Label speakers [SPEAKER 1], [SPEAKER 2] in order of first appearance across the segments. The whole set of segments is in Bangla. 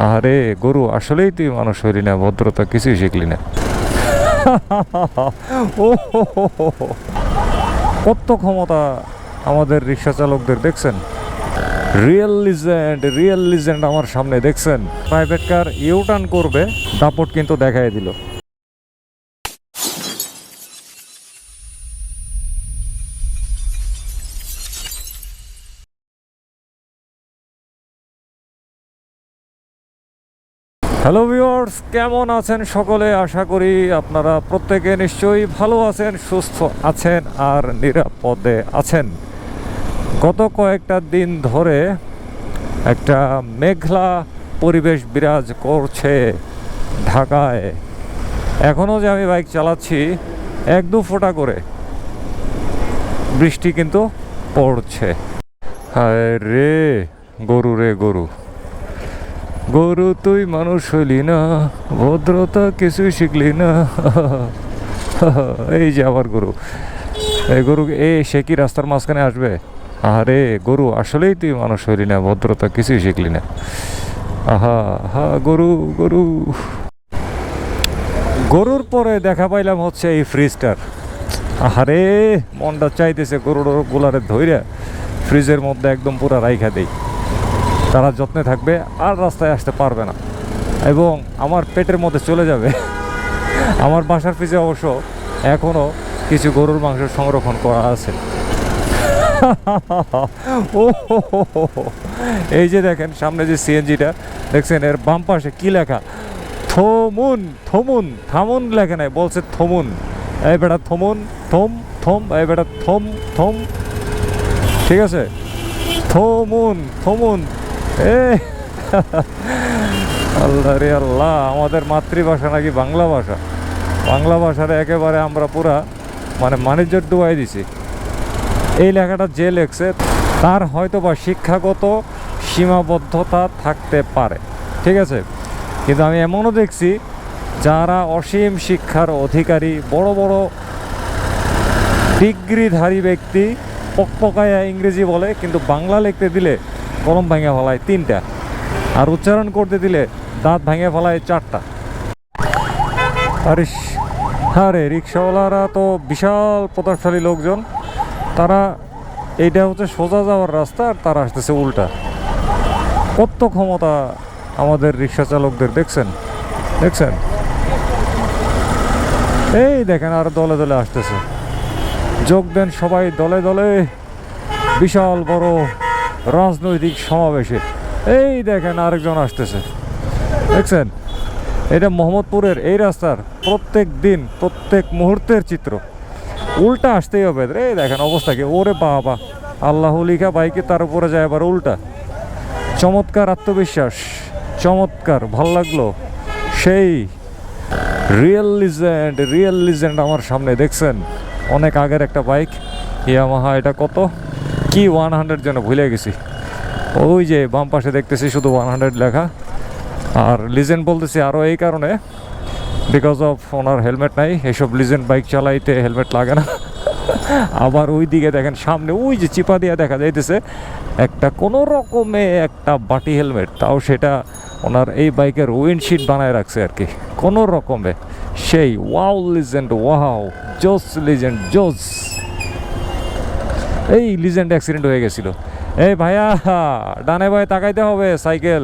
[SPEAKER 1] আরে গরু, আসলেই তুই মানুষ হইলি না, ভদ্রতা কিছুই শিখলি না। ও কত ক্ষমতা আমাদের রিক্সা চালকদের, দেখছেন? রিয়েল লিজেন্ড আমার সামনে, দেখছেন? প্রাইভেট কার ইউটার্ন করবে, দাপট কিন্তু দেখাই দিল। হ্যালো ভিউয়ার্স, কেমন আছেন সকলে? আশা করি আপনারা প্রত্যেকে নিশ্চয়ই ভালো আছেন, সুস্থ আছেন আর নিরাপদে আছেন। গত কয়েকটা দিন ধরে একটা মেঘলা পরিবেশ বিরাজ করছে ঢাকায়। এখনও যে আমি বাইক চালাচ্ছি, 1-2 ফোঁটা করে বৃষ্টি কিন্তু পড়ছে। হায় রে গরু, রে গরু, গরু তুই মানুষ হইলি না, ভদ্রতা কিছুই শিখলি না। এই যে আবার গরু, এই গরু সে কি রাস্তার মাঝখানে আসবে? আরে গরু, আসলেই তুই মানুষ হইলি না, ভদ্রতা কিছুই শিখলি না। আহা হা, গরু গরু। গরুর পরে দেখা পাইলাম হচ্ছে এই ফ্রিজটার। আহারে মনটা চাইতেছে গরুর গোলারে ধইরা ফ্রিজের মধ্যে একদম পুরা রাইখা দেই, তারা যত্নে থাকবে আর রাস্তায় আসতে পারবে না এবং আমার পেটের মধ্যে চলে যাবে। আমার বাসার ফ্রিজে অবশ্য এখনও কিছু গরুর মাংস সংরক্ষণ করা আছে। ও এই যে দেখেন সামনে যে সিএনজিটা দেখছেন, এর বাম পাশে কি লেখা? থমুন থমুন, থামুন লেখা নাই, বলছে থমুন। এই বেটা থমুন, থম থম, এই বেটা থম থম, ঠিক আছে? থমুন থমুন। এ আল্লাহ রে আল্লাহ, আমাদের মাতৃভাষা নাকি বাংলা ভাষা। বাংলা ভাষার একেবারে আমরা পুরা মানিজ্য ডুবাই দিছি। এই লেখাটা যে লেখছে তার হয়তো বা শিক্ষাগত সীমাবদ্ধতা থাকতে পারে, ঠিক আছে? কিন্তু আমি এমনও দেখছি যারা অসীম শিক্ষার অধিকারী, বড় বড় ডিগ্রিধারী ব্যক্তি, পকপকায়া ইংরেজি বলে, কিন্তু বাংলা লিখতে দিলে কলম ভাঙে ফেলায় 3টা, আর উচ্চারণ করতে দিলে দাঁত ভাঙে ফেলায় 4টা। আরে রিক্সাওয়ালারা তো বিশাল প্রতাপশালী লোকজন, তারা এইটা হচ্ছে সোজা যাওয়ার রাস্তা আর তারা আসতেছে উল্টা। কত ক্ষমতা আমাদের রিক্সা চালকদের, দেখছেন? দেখছেন? এই দেখেন আর দলে দলে আসতেছে, যোগ দেন সবাই দলে দলে বিশাল বড় রাজনৈতিক সমাবেশে। এই দেখেন আরেকজন আসতেছে, দেখছেন? এটা মোহাম্মদপুরের এই রাস্তার প্রত্যেক দিন প্রত্যেক মুহূর্তের চিত্র। উল্টা আসতেই হবে। এই দেখেন অবস্থা কি, ওরে বাবা, আল্লাহ লিখা বাইকে তার উপরে যায় আবার উল্টা। চমৎকার আত্মবিশ্বাস, চমৎকার, ভাল লাগলো। সেই রিয়েল লিজেন্ড আমার সামনে, দেখছেন? অনেক আগের একটা বাইক, ইয়ামাহা। এটা কত কি 100 যেন ভুলে গেছি। ওই যে বাম পাশে দেখতেছি শুধু 100 লেখা। আর লিজেন্ড বলতেছি আরও এই কারণে, বিকজ অফ ওনার হেলমেট নাই। এইসব লিজেন্ড বাইক চালাইতে হেলমেট লাগে না। আবার ওই দিকে দেখেন সামনে ওই যে চিপা দিয়ে দেখা যাইতেছে একটা কোনো রকমে একটা বাটি হেলমেট, তাও সেটা ওনার এই বাইকের উইন্ডশিট বানায় রাখছে আর কি, কোনো রকমে। সেই ওয়াও লিজেন্ড, ওয়াও জোস লিজেন্ড, জোস। এই লিজেন্ড অ্যাক্সিডেন্ট হয়ে গেছিল। এই ভাইয়া ডানে ভাই তাকাইতে হবে, সাইকেল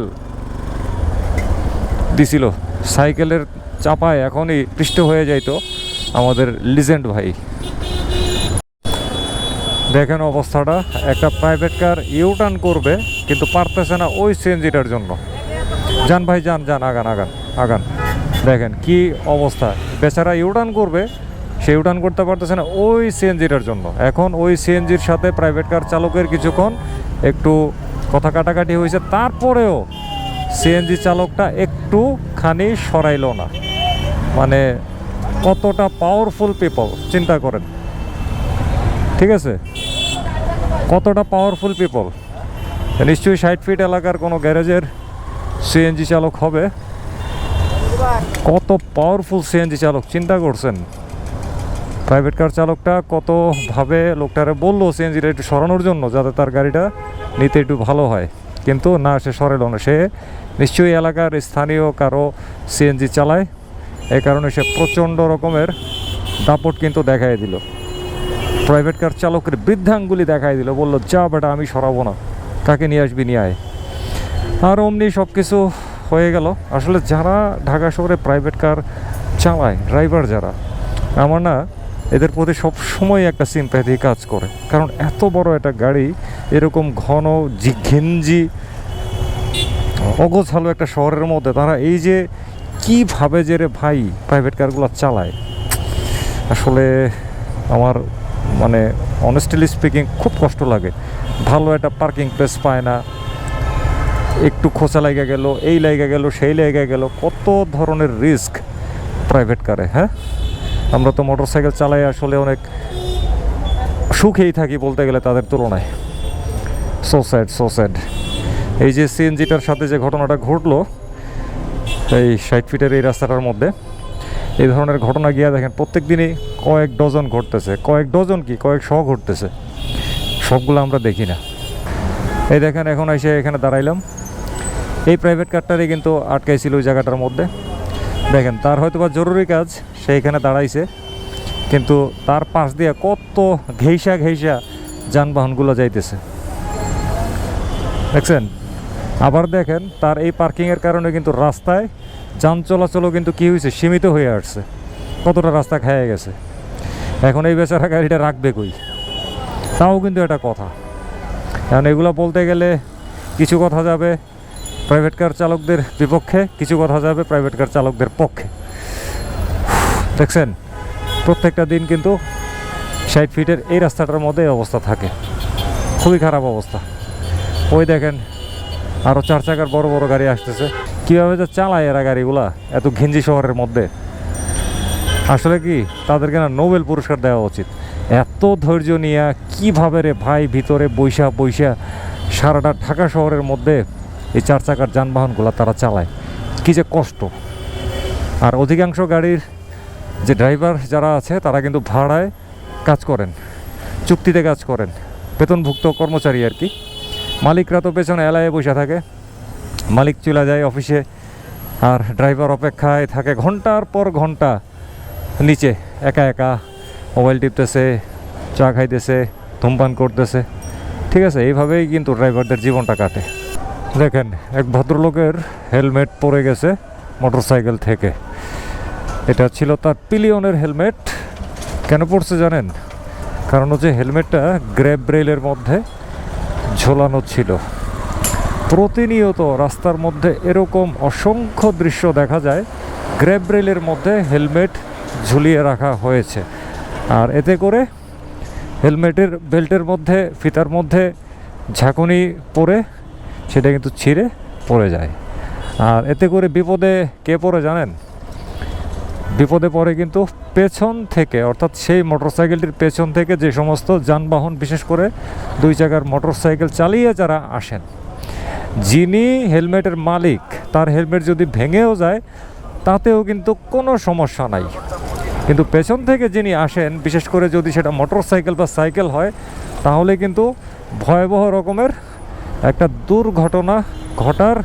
[SPEAKER 1] দিছিল, সাইকেলের চাপায় এখনই পৃষ্ঠ হয়ে যাইতো আমাদের লিজেন্ড ভাই। দেখেন অবস্থাটা, একটা প্রাইভেট কার ইউটার্ন করবে কিন্তু পারতেছে না ওই সিএনজিটার জন্য। যান ভাই যান যান, আগান আগান আগান। দেখেন কি অবস্থা, বেচারা ইউটার্ন করবে, সে ইউটার্ন করতে পারতেছে না ওই সিএনজিটার জন্য। এখন ওই সিএনজির সাথে প্রাইভেট কার চালকের কিছুক্ষণ একটু কথা কাটাকাটি হয়েছে, তারপরেও সিএনজি চালকটা একটুখানি সরাইল না। মানে কতটা পাওয়ারফুল পিপল চিন্তা করেন, ঠিক আছে? কতটা পাওয়ারফুল পিপল। নিশ্চয়ই 60 ফিট এলাকার কোনো গ্যারেজের সিএনজি চালক হবে। কত পাওয়ারফুল সিএনজি চালক, চিন্তা করছেন? প্রাইভেট কার চালকটা কতভাবে লোকটারে বললো সিএনজিটা একটু সরানোর জন্য, যাতে তার গাড়িটা নিতে একটু ভালো হয়। কিন্তু না, সে সরেল না। সে নিশ্চয়ই এলাকার স্থানীয় কারো সিএনজি চালায়, এই কারণে সে প্রচণ্ড রকমের দাপট কিন্তু দেখাই দিল। প্রাইভেট কার চালকের বৃদ্ধাঙ্গুলি দেখাই দিল, বললো যা বেটা আমি সরাবো না, কাকে নিয়ে আসবি নিয়ে আয়। আর অমনি সব কিছু হয়ে গেল। আসলে যারা ঢাকা শহরে প্রাইভেট কার চালায়, ড্রাইভার যারা, আমার না এদের প্রতি সব সময় একটা সিম্প্যাথি কাজ করে। কারণ এত বড় একটা গাড়ি এরকম ঘন ঘিঞ্জি অগোছালো একটা শহরের মধ্যে তারা এই যে কীভাবে যে রে ভাই প্রাইভেট কারগুলো চালায়, আসলে আমার মানে অনেস্টলি স্পিকিং খুব কষ্ট লাগে। ভালো একটা পার্কিং প্লেস পায় না, একটু খোঁচা লেগে গেল, এই লেগে গেল, সেই লেগে গেল, কত ধরনের রিস্ক প্রাইভেট কারে। হ্যাঁ, আমরা তো মোটর সাইকেল চালাই আসলে অনেক সুখেই থাকি বলতে গেলে তাদের তুলনায়। So sad. এই যে সিএনজিটার সাথে যে ঘটনাটা ঘটলো এই 60 ফিটের এই রাস্তাটার মধ্যে, এই ধরনের ঘটনা গিয়া দেখেন প্রত্যেক দিনই কয়েক ডজন ঘটতেছে, কয়েক ডজন কি কয়েক শো ঘটতেছে, সবগুলো আমরা দেখি না। এই দেখেন এখন এসে এখানে দাঁড়াইলাম, এই প্রাইভেট কারটারই কিন্তু আটকাইছিল ওই জায়গাটার মধ্যে। দেখেন তার হয়তো বা জরুরি কাজ, সে এখানে দাঁড়াইছে, কিন্তু তার পাশ দিয়ে কত ঘেইসা যানবাহনগুলো যাইতেছে দেখছেন। আবার দেখেন তার এই পার্কিংয়ের কারণে কিন্তু রাস্তায় যান চলাচলও কিন্তু কী হয়েছে, সীমিত হয়ে আসছে, কতটা রাস্তা খেয়ে গেছে। এখন এই বেচারা গাড়িটা রাখবে কই, তাও কিন্তু একটা কথা। কারণ এগুলো বলতে গেলে কিছু কথা যাবে প্রাইভেট কার চালকদের বিপক্ষে, কিছু কথা যাবে প্রাইভেট কার চালকদের পক্ষে। দেখছেন প্রত্যেকটা দিন কিন্তু 60 ফিটের এই রাস্তাটার মধ্যে এই অবস্থা থাকে, খুবই খারাপ অবস্থা। ওই দেখেন আরও 4 চাকার বড় বড় গাড়ি আসতেছে, কীভাবে যে চালায় এরা গাড়িগুলা এত ঘিঞ্জি শহরের মধ্যে। আসলে কি তাদেরকে না নোবেল পুরস্কার দেওয়া উচিত। এত ধৈর্য নিয়ে কীভাবে রে ভাই ভিতরে বৈশা সারাটা ঢাকা শহরের মধ্যে এই 4 চাকার যানবাহনগুলো তারা চালায়, কী যে কষ্ট। আর অধিকাংশ গাড়ির যে ড্রাইভার যারা আছে তারা কিন্তু ভাড়ায় কাজ করেন, চুক্তিতে কাজ করেন, বেতনভুক্ত কর্মচারী আর কি। মালিকরা তো পেছনে এলায়ে বসে থাকে, মালিক চলে যায় অফিসে, আর ড্রাইভার অপেক্ষায় থাকে ঘন্টার পর ঘন্টা নিচে একা মোবাইল টিপতেছে, চা খাইতেছে, ধূমপান করতেছে। ঠিক আছে, এইভাবেই কিন্তু ড্রাইভারদের জীবনটা কাটে। দেখেন এক ভদ্রলোকের হেলমেট পড়ে গেছে মোটরসাইকেল থেকে, এটা ছিল তার পিলিয়নের হেলমেট। কেন পড়ছে জানেন? কারণ হচ্ছে হেলমেটটা গ্র্যাব রেলের মধ্যে ঝোলানো ছিল। প্রতিনিয়ত রাস্তার মধ্যে এরকম অসংখ্য দৃশ্য দেখা যায়, গ্র্যাব রেলের মধ্যে হেলমেট ঝুলিয়ে রাখা হয়েছে, আর এতে করে হেলমেটের বেল্টের মধ্যে ফিতার মধ্যে ঝাঁকুনি পড়ে সেটা কিন্তু ছিঁড়ে পড়ে যায়। আর এতে করে বিপদে কে পড়ে জানেন? বিপদে পড়ে কিন্তু পেছন থেকে, অর্থাৎ সেই মোটরসাইকেলটির পেছন থেকে যে সমস্ত যানবাহন, বিশেষ করে 2 চাকার মোটরসাইকেল চালিয়ে যারা আসেন, যিনি হেলমেটের মালিক তার হেলমেট যদি ভেঙেও যায় তাতেও কিন্তু কোনো সমস্যা নাই, কিন্তু পেছন থেকে যিনি আসেন, বিশেষ করে যদি সেটা মোটরসাইকেল বা সাইকেল হয়, তাহলে কিন্তু ভয়াবহ রকমের একটা দুর্ঘটনা ঘটার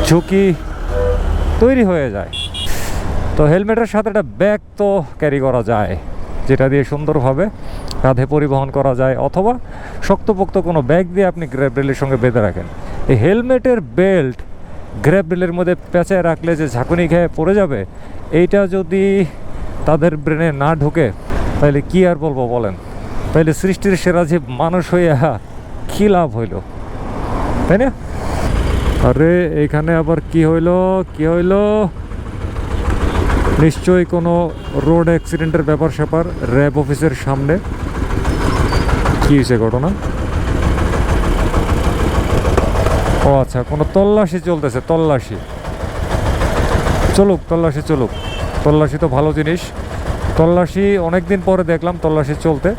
[SPEAKER 1] ঝুঁকি তৈরি হয়ে যায়। তো হেলমেটের সাথে একটা ব্যাগ তো ক্যারি করা যায়, যেটা দিয়ে সুন্দরভাবে কাঁধে পরিবহন করা যায়, অথবা শক্তপোক্ত কোনো ব্যাগ দিয়ে আপনি গ্র্যাব রেলের সঙ্গে বেঁধে রাখেন। এই হেলমেটের বেল্ট গ্র্যাব রেলের মধ্যে পেঁচায় রাখলে যে ঝাঁকুনি খেয়ে পড়ে যাবে, এইটা যদি তাদের ব্রেনে না ঢুকে তাহলে কি আর বলবো বলেন? তাহলে সৃষ্টির সেরা জীব মানুষ হইয়া কী লাভ হইল, তাই না? আরে এইখানে আবার কি হইল? নিশ্চয়ই কোনো রোড অ্যাক্সিডেন্টের ব্যাপার স্যাপার। র্যাব অফিসের সামনে কি হয়েছে ঘটনা? ও আচ্ছা, কোনো তল্লাশি চলতেছে। তল্লাশি চলুক, তল্লাশি তো ভালো জিনিস। তল্লাশি অনেকদিন পরে দেখলাম তল্লাশি চলতে।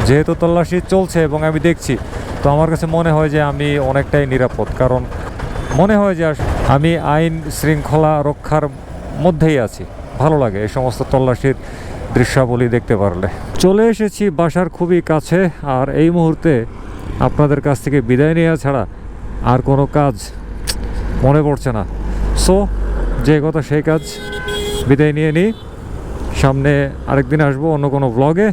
[SPEAKER 1] যেহেতু তল্লাশি চলছে এবং আমি দেখছি, তো আমার কাছে মনে হয় যে আমি অনেকটাই নিরাপদ, কারণ মনে হয় যে আমি আইন শৃঙ্খলা রক্ষার মধ্যেই আছি। ভালো লাগে এই সমস্ত তল্লাশির দৃশ্যাবলী দেখতে পারলে। চলে এসেছি বাসার খুবই কাছে, আর এই মুহূর্তে আপনাদের কাছ থেকে বিদায় নেওয়া ছাড়া আর কোনো কাজ মনে পড়ছে না। সো যে কথা সেই কাজ, বিদায় নিয়ে নিই। সামনে আরেকদিন আসবো অন্য কোনো ব্লগে,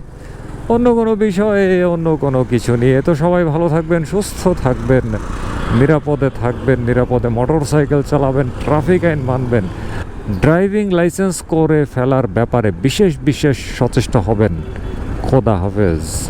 [SPEAKER 1] অন্য কোনো বিষয়ে, অন্য কোনো কিছু নিয়ে। তো সবাই ভালো থাকবেন, সুস্থ থাকবেন, নিরাপদে থাকবেন, নিরাপদে মোটর সাইকেল চালাবেন, ট্রাফিক আইন মানবেন, ড্রাইভিং লাইসেন্স করে ফেলার ব্যাপারে বিশেষ বিশেষ সচেষ্ট হবেন। খোদা হাফেজ।